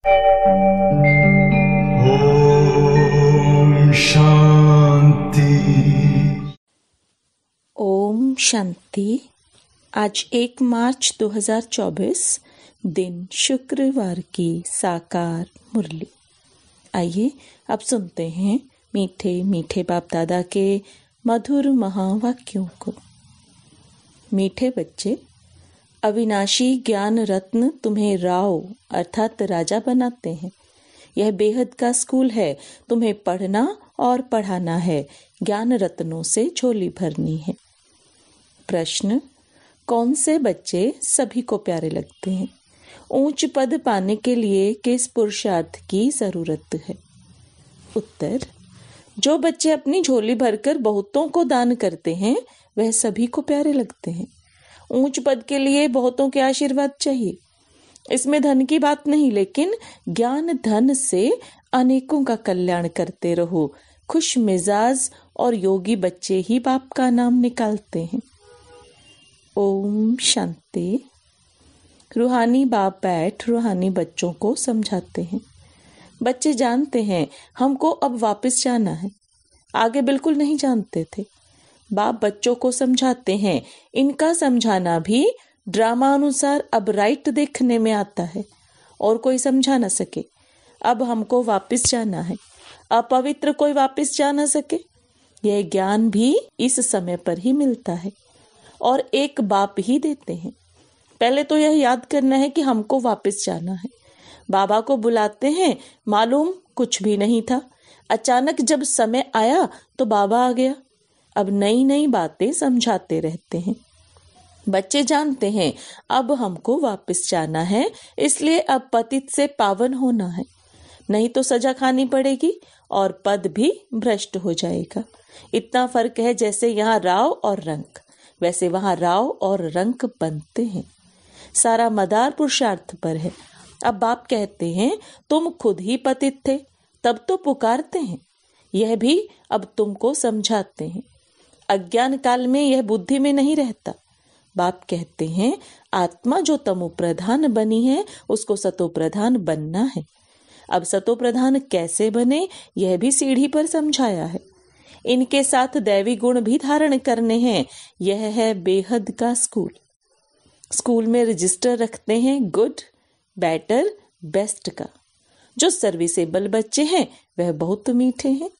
ओम शांति। ओम शांति। आज 1 मार्च 2024 दिन शुक्रवार की साकार मुरली। आइए अब सुनते हैं मीठे मीठे बाप दादा के मधुर महावाक्यों को। मीठे बच्चे, अविनाशी ज्ञान रत्न तुम्हें राव अर्थात राजा बनाते हैं। यह बेहद का स्कूल है, तुम्हें पढ़ना और पढ़ाना है, ज्ञान रत्नों से झोली भरनी है। प्रश्न, कौन से बच्चे सभी को प्यारे लगते हैं? ऊंच पद पाने के लिए किस पुरुषार्थ की जरूरत है? उत्तर, जो बच्चे अपनी झोली भरकर बहुतों को दान करते हैं वह सभी को प्यारे लगते हैं। ऊंच पद के लिए बहुतों के आशीर्वाद चाहिए। इसमें धन की बात नहीं, लेकिन ज्ञान धन से अनेकों का कल्याण करते रहो। खुश मिजाज और योगी बच्चे ही बाप का नाम निकालते हैं। ओम शांति। रूहानी बाप बैठ रूहानी बच्चों को समझाते हैं। बच्चे जानते हैं हमको अब वापस जाना है, आगे बिल्कुल नहीं जानते थे। बाप बच्चों को समझाते हैं। इनका समझाना भी ड्रामा अनुसार अब राइट देखने में आता है और कोई समझा न सके। अब हमको वापस जाना है, अपवित्र कोई वापस जा न सके। यह ज्ञान भी इस समय पर ही मिलता है और एक बाप ही देते हैं। पहले तो यह याद करना है कि हमको वापस जाना है। बाबा को बुलाते हैं, मालूम कुछ भी नहीं था। अचानक जब समय आया तो बाबा आ गया। अब नई नई बातें समझाते रहते हैं। बच्चे जानते हैं अब हमको वापस जाना है, इसलिए अब पतित से पावन होना है, नहीं तो सजा खानी पड़ेगी और पद भी भ्रष्ट हो जाएगा। इतना फर्क है, जैसे यहाँ राव और रंक, वैसे वहां राव और रंक बनते हैं। सारा मदार पुरुषार्थ पर है। अब बाप कहते हैं तुम खुद ही पतित थे, तब तो पुकारते हैं। यह भी अब तुमको समझाते हैं। अज्ञान काल में यह बुद्धि में नहीं रहता। बाप कहते हैं आत्मा जो तमो प्रधान बनी है उसको सतो प्रधान बनना है। अब सतो प्रधान कैसे बने यह भी सीढ़ी पर समझाया है। इनके साथ दैवी गुण भी धारण करने हैं। यह है बेहद का स्कूल। स्कूल में रजिस्टर रखते हैं गुड, बेटर, बेस्ट का। जो सर्विसेबल बच्चे हैं वह बहुत मीठे हैं,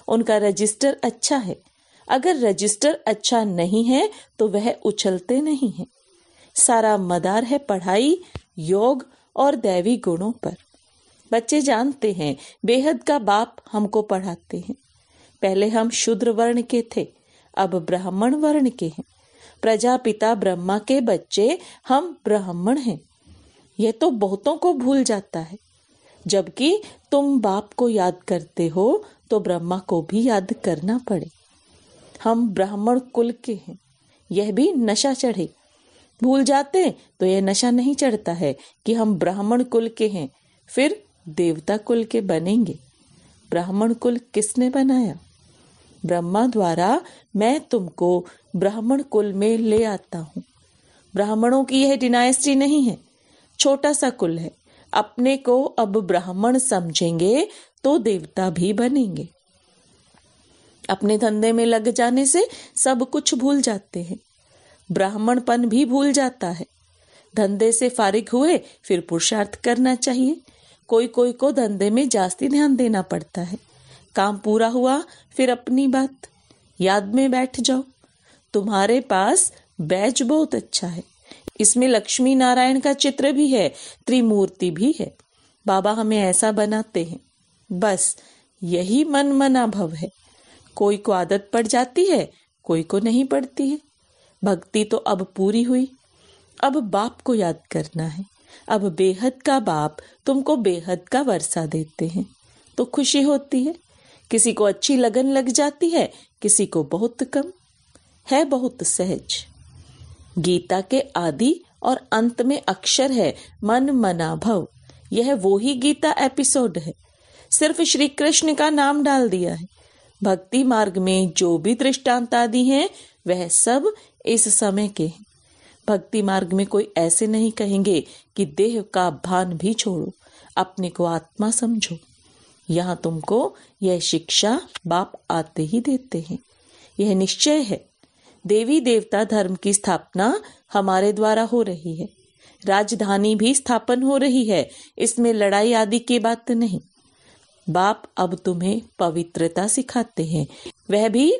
उनका रजिस्टर अच्छा है। अगर रजिस्टर अच्छा नहीं है तो वह उछलते नहीं है। सारा मदार है पढ़ाई, योग और दैवी गुणों पर। बच्चे जानते हैं बेहद का बाप हमको पढ़ाते हैं। पहले हम शूद्र वर्ण के थे, अब ब्राह्मण वर्ण के हैं। प्रजापिता ब्रह्मा के बच्चे हम ब्राह्मण हैं। यह तो बहुतों को भूल जाता है। जबकि तुम बाप को याद करते हो तो ब्रह्मा को भी याद करना पड़े। हम ब्राह्मण कुल के हैं, यह भी नशा चढ़े। भूल जाते तो यह नशा नहीं चढ़ता है कि हम ब्राह्मण कुल के हैं, फिर देवता कुल के बनेंगे। ब्राह्मण कुल किसने बनाया? ब्रह्मा द्वारा मैं तुमको ब्राह्मण कुल में ले आता हूँ। ब्राह्मणों की यह डिनाइस्टी नहीं है, छोटा सा कुल है। अपने को अब ब्राह्मण समझेंगे तो देवता भी बनेंगे। अपने धंधे में लग जाने से सब कुछ भूल जाते हैं। ब्राह्मणपन भी भूल जाता है। धंधे से फारिग हुए फिर पुरुषार्थ करना चाहिए। कोई कोई को धंधे में जास्ती ध्यान देना पड़ता है। काम पूरा हुआ फिर अपनी बात याद में बैठ जाओ। तुम्हारे पास बैज बहुत अच्छा है, इसमें लक्ष्मी नारायण का चित्र भी है, त्रिमूर्ति भी है। बाबा हमें ऐसा बनाते हैं। बस यही मन मना भव है। कोई को आदत पड़ जाती है, कोई को नहीं पड़ती है। भक्ति तो अब पूरी हुई। अब बाप को याद करना है। अब बेहद का बाप तुमको बेहद का वर्षा देते हैं तो खुशी होती है। किसी को अच्छी लगन लग जाती है, किसी को बहुत कम है, बहुत सहज। गीता के आदि और अंत में अक्षर है मन मना भव। यह वो ही गीता एपिसोड है, सिर्फ श्री कृष्ण का नाम डाल दिया है। भक्ति मार्ग में जो भी दृष्टांत आदि हैं वह सब इस समय के हैं। भक्ति मार्ग में कोई ऐसे नहीं कहेंगे कि देह का भान भी छोड़ो, अपने को आत्मा समझो। यहाँ तुमको यह शिक्षा बाप आते ही देते हैं। यह निश्चय है, देवी देवता धर्म की स्थापना हमारे द्वारा हो रही है। राजधानी भी स्थापन हो रही है, इसमें लड़ाई आदि की बात नहीं। बाप अब तुम्हें पवित्रता सिखाते हैं, वह भी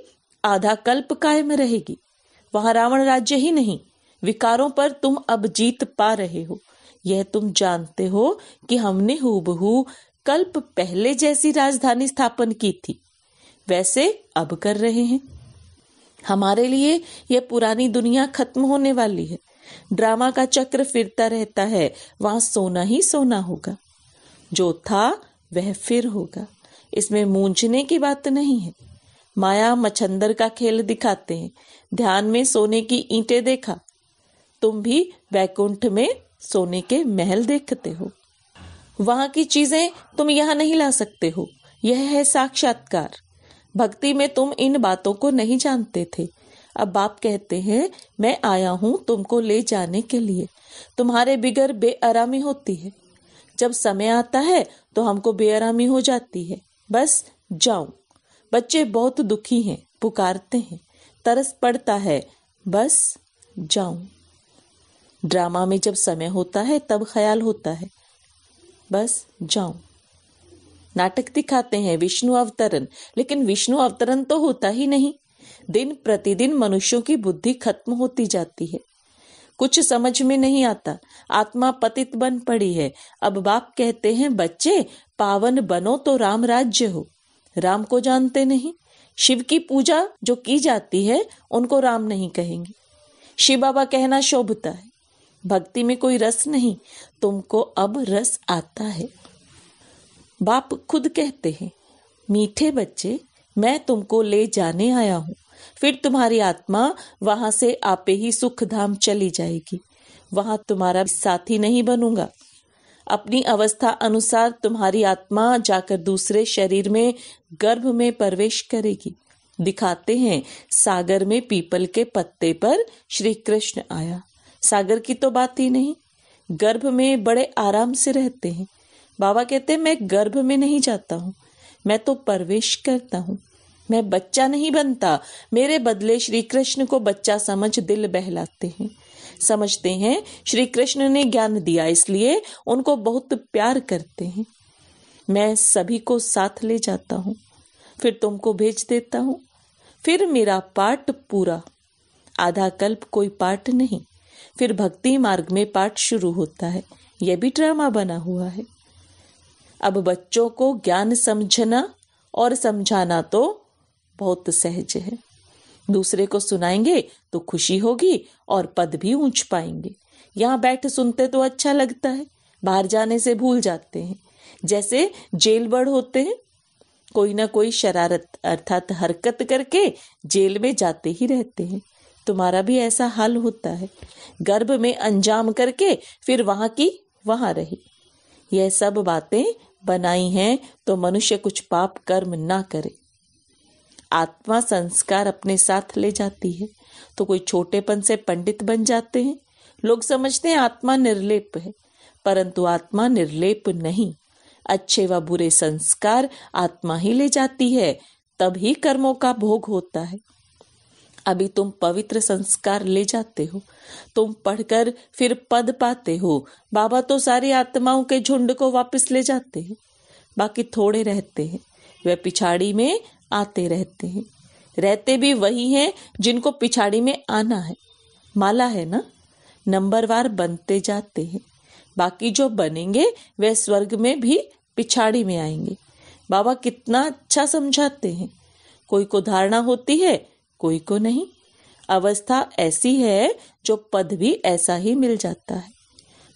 आधा कल्प कायम रहेगी। वहां रावण राज्य ही नहीं, विकारों पर तुम अब जीत पा रहे हो। यह तुम जानते हो कि हमने हूबहू कल्प पहले जैसी राजधानी स्थापन की थी, वैसे अब कर रहे हैं। हमारे लिए यह पुरानी दुनिया खत्म होने वाली है। ड्रामा का चक्र फिरता रहता है, वहां सोना ही सोना होगा। जो था वह फिर होगा, इसमें मूंझने की बात नहीं है। माया मच्छंदर का खेल दिखाते हैं। ध्यान में सोने की ईंटें देखा, तुम भी वैकुंठ में सोने के महल देखते हो। वहां की चीजें तुम यहाँ नहीं ला सकते हो, यह है साक्षात्कार। भक्ति में तुम इन बातों को नहीं जानते थे। अब बाप कहते हैं, मैं आया हूं तुमको ले जाने के लिए। तुम्हारे बिगर बेआरामी होती है। जब समय आता है तो हमको बेआरामी हो जाती है। बस जाऊं। बच्चे बहुत दुखी हैं, पुकारते हैं, तरस पड़ता है, बस जाऊं। ड्रामा में जब समय होता है तब ख्याल होता है, बस जाऊं। नाटक दिखाते हैं विष्णु अवतरण, लेकिन विष्णु अवतरण तो होता ही नहीं। दिन प्रतिदिन मनुष्यों की बुद्धि खत्म होती जाती है, कुछ समझ में नहीं आता। आत्मा पतित बन पड़ी है। अब बाप कहते हैं, बच्चे पावन बनो तो राम राज्य हो। राम को जानते नहीं। शिव की पूजा जो की जाती है उनको राम नहीं कहेंगे। शिव बाबा कहना शोभता है। भक्ति में कोई रस नहीं, तुमको अब रस आता है। बाप खुद कहते हैं, मीठे बच्चे मैं तुमको ले जाने आया हूं, फिर तुम्हारी आत्मा वहां से आपे ही सुख धाम चली जाएगी। वहां तुम्हारा साथी नहीं बनूंगा। अपनी अवस्था अनुसार तुम्हारी आत्मा जाकर दूसरे शरीर में गर्भ में प्रवेश करेगी। दिखाते हैं सागर में पीपल के पत्ते पर श्री कृष्ण आया। सागर की तो बात ही नहीं, गर्भ में बड़े आराम से रहते हैं। बाबा कहते हैं, मैं गर्भ में नहीं जाता हूँ, मैं तो प्रवेश करता हूँ। मैं बच्चा नहीं बनता, मेरे बदले श्री कृष्ण को बच्चा समझ दिल बहलाते हैं। समझते हैं श्री कृष्ण ने ज्ञान दिया, इसलिए उनको बहुत प्यार करते हैं। मैं सभी को साथ ले जाता हूँ, फिर तुमको भेज देता हूँ। फिर मेरा पाठ पूरा, आधा कल्प कोई पाठ नहीं। फिर भक्ति मार्ग में पाठ शुरू होता है। यह भी ड्रामा बना हुआ है। अब बच्चों को ज्ञान समझना और समझाना तो बहुत सहज है। दूसरे को सुनाएंगे तो खुशी होगी और पद भी ऊंच पाएंगे। यहाँ बैठ सुनते तो अच्छा लगता है, बाहर जाने से भूल जाते हैं। जैसे जेल बर्ड होते हैं, कोई ना कोई शरारत अर्थात हरकत करके जेल में जाते ही रहते हैं। तुम्हारा भी ऐसा हाल होता है। गर्भ में अंजाम करके फिर वहां की वहां रही। यह सब बातें बनाई हैं तो मनुष्य कुछ पाप कर्म ना करे। आत्मा संस्कार अपने साथ ले जाती है, तो कोई छोटेपन से पंडित बन जाते हैं। लोग समझते हैं आत्मा निर्लेप है, परंतु आत्मा निर्लेप नहीं। अच्छे व बुरे संस्कार आत्मा ही ले जाती है, तभी कर्मों का भोग होता है। अभी तुम पवित्र संस्कार ले जाते हो, तुम पढ़कर फिर पद पाते हो। बाबा तो सारी आत्माओं के झुंड को वापस ले जाते हैं, बाकी थोड़े रहते हैं। वे पिछाड़ी में आते रहते हैं। रहते भी वही हैं जिनको पिछाड़ी में आना है। माला है ना, नंबरवार बनते जाते हैं। बाकी जो बनेंगे वे स्वर्ग में भी पिछाड़ी में आएंगे। बाबा कितना अच्छा समझाते हैं। कोई को धारणा होती है, कोई को नहीं। अवस्था ऐसी है जो पद भी ऐसा ही मिल जाता है।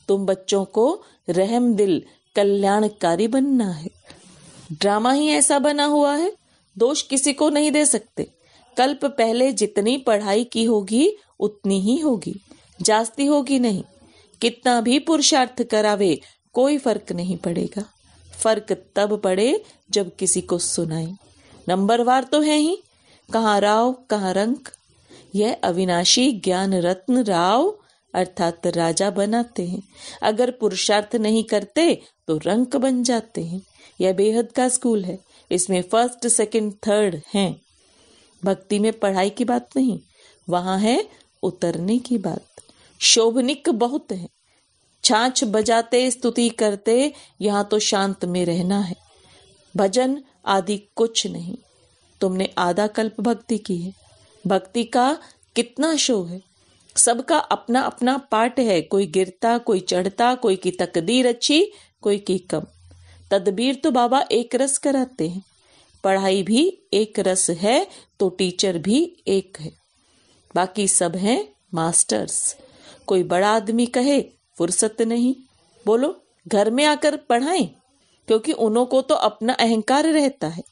तुम बच्चों को रहम दिल कल्याणकारी बनना है। ड्रामा ही ऐसा बना हुआ है, दोष किसी को नहीं दे सकते। कल्प पहले जितनी पढ़ाई की होगी उतनी ही होगी, जास्ती होगी नहीं। कितना भी पुरुषार्थ करावे कोई फर्क नहीं पड़ेगा। फर्क तब पड़े जब किसी को सुनाए। नंबरवार तो है ही, कहाँ राव कहाँ रंक। यह अविनाशी ज्ञान रत्न राव अर्थात राजा बनाते हैं। अगर पुरुषार्थ नहीं करते तो रंक बन जाते हैं। यह बेहद का स्कूल है। इसमें फर्स्ट, सेकंड, थर्ड हैं। भक्ति में पढ़ाई की बात नहीं, वहां है उतरने की बात। शोभनिक बहुत है, छाछ बजाते स्तुति करते, यहाँ तो शांत में रहना है। भजन आदि कुछ नहीं। तुमने आधा कल्प भक्ति की है। भक्ति का कितना शो है। सबका अपना अपना पार्ट है। कोई गिरता, कोई चढ़ता, कोई की तकदीर अच्छी, कोई की कम। तदबीर तो बाबा एक रस कराते हैं। पढ़ाई भी एक रस है तो टीचर भी एक है। बाकी सब हैं मास्टर्स। कोई बड़ा आदमी कहे फुर्सत नहीं, बोलो घर में आकर पढ़ाएं, क्योंकि उन्हों को तो अपना अहंकार रहता है।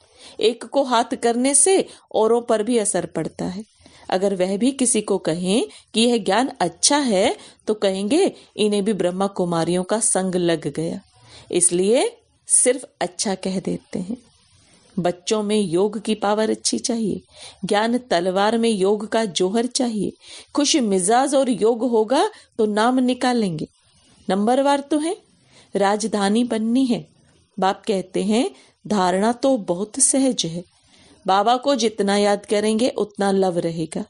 एक को हाथ करने से औरों पर भी असर पड़ता है। अगर वह भी किसी को कहें कि यह ज्ञान अच्छा है तो कहेंगे इन्हें भी ब्रह्मा कुमारियों का संग लग गया, इसलिए सिर्फ अच्छा कह देते हैं। बच्चों में योग की पावर अच्छी चाहिए। ज्ञान तलवार में योग का जोहर चाहिए। खुश मिजाज और योग होगा तो नाम निकालेंगे। नंबरवार तो है, राजधानी बननी है। बाप कहते हैं धारणा तो बहुत सहज है। बाबा को जितना याद करेंगे उतना लव रहेगा,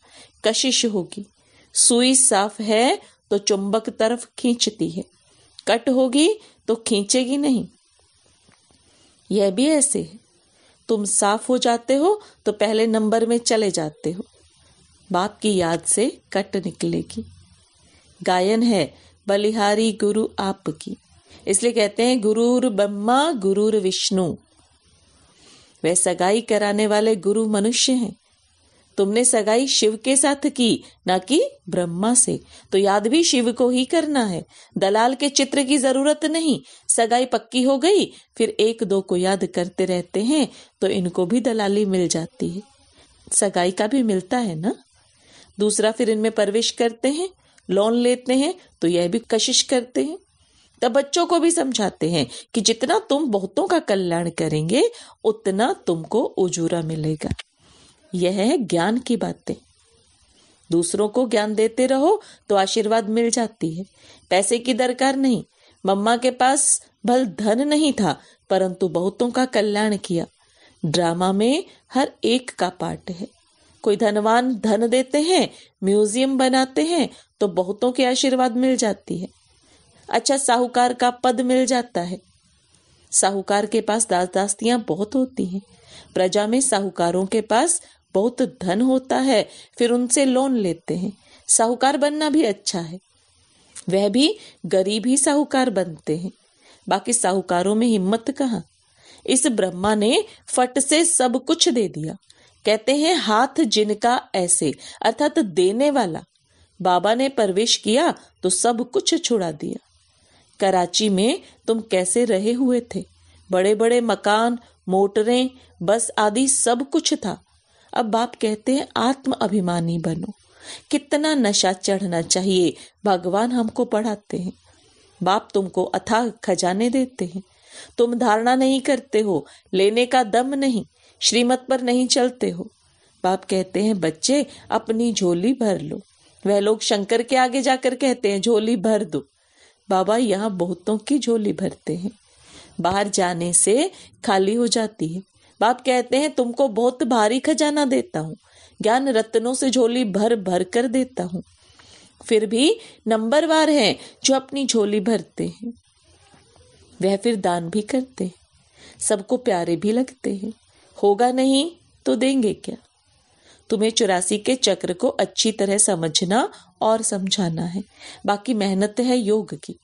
कशिश होगी। सुई साफ है तो चुंबक तरफ खींचती है, कट होगी तो खींचेगी नहीं। यह भी ऐसे है, तुम साफ हो जाते हो तो पहले नंबर में चले जाते हो। बाप की याद से कट निकलेगी। गायन है बलिहारी गुरु आपकी, इसलिए कहते हैं गुरुर ब्रह्मा गुरुर विष्णु। वे सगाई कराने वाले गुरु मनुष्य हैं। तुमने सगाई शिव के साथ की, ना कि ब्रह्मा से, तो याद भी शिव को ही करना है। दलाल के चित्र की जरूरत नहीं। सगाई पक्की हो गई, फिर एक दो को याद करते रहते हैं तो इनको भी दलाली मिल जाती है। सगाई का भी मिलता है ना। दूसरा फिर इनमें प्रवेश करते हैं, लोन लेते हैं तो यह भी कशिश करते हैं। तब बच्चों को भी समझाते हैं कि जितना तुम बहुतों का कल्याण करेंगे उतना तुमको उजूरा मिलेगा। यह है ज्ञान की बातें। दूसरों को ज्ञान देते रहो तो आशीर्वाद मिल जाती है। पैसे की दरकार नहीं। मम्मा के पास भल धन नहीं था परंतु बहुतों का कल्याण किया। ड्रामा में हर एक का पार्ट है। कोई धनवान धन देते हैं, म्यूजियम बनाते हैं तो बहुतों के आशीर्वाद मिल जाती है। अच्छा, साहूकार का पद मिल जाता है। साहूकार के पास दास दास्तियां बहुत होती हैं। प्रजा में साहूकारों के पास बहुत धन होता है, फिर उनसे लोन लेते हैं। साहूकार बनना भी अच्छा है। वह भी गरीब ही साहूकार बनते हैं। बाकी साहूकारों में हिम्मत कहाँ। इस ब्रह्मा ने फट से सब कुछ दे दिया। कहते हैं हाथ जिनका ऐसे, अर्थात देने वाला। बाबा ने प्रवेश किया तो सब कुछ छुड़ा दिया। कराची में तुम कैसे रहे हुए थे। बड़े बड़े मकान, मोटरें, बस आदि सब कुछ था। अब बाप कहते हैं आत्म अभिमानी बनो। कितना नशा चढ़ना चाहिए, भगवान हमको पढ़ाते हैं। बाप तुमको अथाह खजाने देते हैं। तुम धारणा नहीं करते हो, लेने का दम नहीं, श्रीमत पर नहीं चलते हो। बाप कहते हैं बच्चे अपनी झोली भर लो। वह लोग शंकर के आगे जाकर कहते हैं झोली भर दो। बाबा यहाँ बहुतों की झोली भरते हैं। बाहर जाने से खाली हो जाती है। बाप कहते हैं तुमको बहुत भारी खजाना देता हूँ, ज्ञान रत्नों से झोली भर भर कर देता हूँ। फिर भी नंबरवार हैं जो अपनी झोली भरते हैं। वह फिर दान भी करते हैं, सबको प्यारे भी लगते हैं। होगा नहीं तो देंगे क्या। तुम्हें 84 के चक्र को अच्छी तरह समझना और समझाना है। बाकी मेहनत है योग की।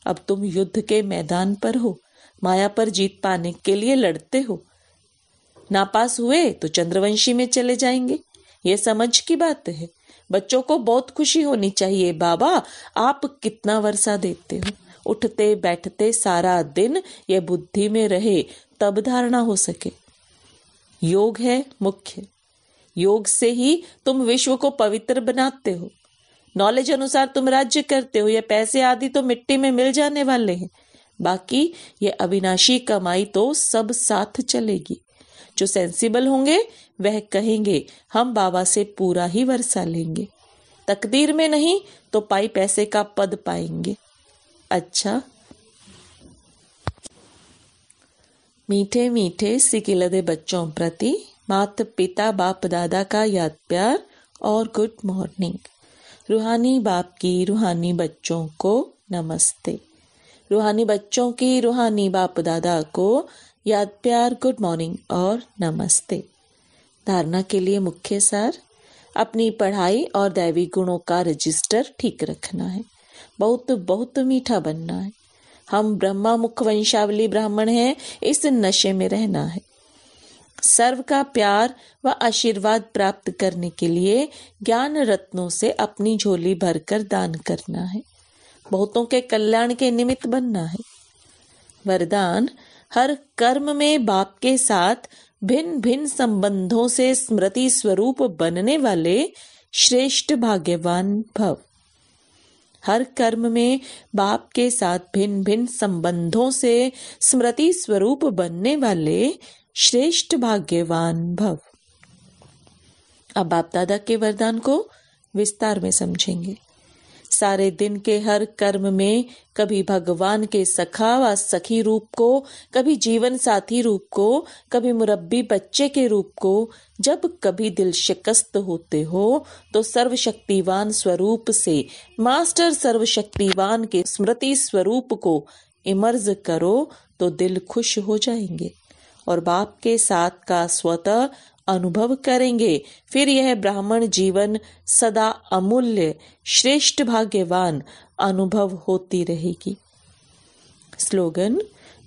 अब तुम युद्ध के मैदान पर हो, माया पर जीत पाने के लिए लड़ते हो। नापास हुए तो चंद्रवंशी में चले जाएंगे। ये समझ की बात है। बच्चों को बहुत खुशी होनी चाहिए। बाबा आप कितना वर्षा देते हो। उठते बैठते सारा दिन ये बुद्धि में रहे तब धारणा हो सके। योग है मुख्य। योग से ही तुम विश्व को पवित्र बनाते हो। नॉलेज अनुसार तुम राज्य करते हो। ये पैसे आदि तो मिट्टी में मिल जाने वाले हैं। बाकी ये अविनाशी कमाई तो सब साथ चलेगी। जो सेंसिबल होंगे वह कहेंगे हम बाबा से पूरा ही वर्षा लेंगे। तकदीर में नहीं तो पाई पैसे का पद पाएंगे। अच्छा, मीठे मीठे सिकिलदे बच्चों प्रति माता पिता बाप दादा का याद प्यार और गुड मॉर्निंग। रूहानी बाप की रूहानी बच्चों को नमस्ते। रूहानी बच्चों की रूहानी बाप दादा को याद प्यार, गुड मॉर्निंग और नमस्ते। धारणा के लिए मुख्य सार, अपनी पढ़ाई और दैवी गुणों का रजिस्टर ठीक रखना है। बहुत बहुत मीठा बनना है। हम ब्रह्मा मुख वंशावली ब्राह्मण हैं, इस नशे में रहना है। सर्व का प्यार व आशीर्वाद प्राप्त करने के लिए ज्ञान रत्नों से अपनी झोली भरकर दान करना है। बहुतों के कल्याण के निमित्त बनना है। वरदान, हर कर्म में बाप के साथ भिन्न भिन्न संबंधों से स्मृति स्वरूप बनने वाले श्रेष्ठ भाग्यवान भव। हर कर्म में बाप के साथ भिन्न भिन्न संबंधों से स्मृति स्वरूप बनने वाले श्रेष्ठ भाग्यवान भव। अब बाप दादा के वरदान को विस्तार में समझेंगे। सारे दिन के हर कर्म में कभी भगवान के सखा व सखी रूप को, कभी जीवन साथी रूप को, कभी मुरब्बी बच्चे के रूप को, जब कभी दिल शिकस्त होते हो तो सर्वशक्तिवान स्वरूप से मास्टर सर्वशक्तिवान के स्मृति स्वरूप को इमर्ज करो तो दिल खुश हो जाएंगे और बाप के साथ का स्वतः अनुभव करेंगे। फिर यह ब्राह्मण जीवन सदा अमूल्य श्रेष्ठ भाग्यवान अनुभव होती रहेगी। स्लोगन,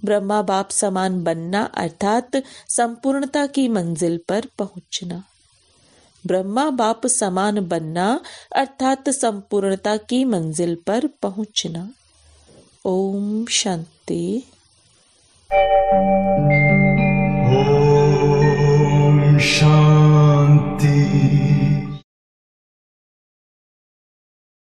ब्रह्मा बाप समान बनना अर्थात संपूर्णता की मंजिल पर पहुंचना। ब्रह्मा बाप समान बनना अर्थात संपूर्णता की मंजिल पर पहुंचना। ओम शांति।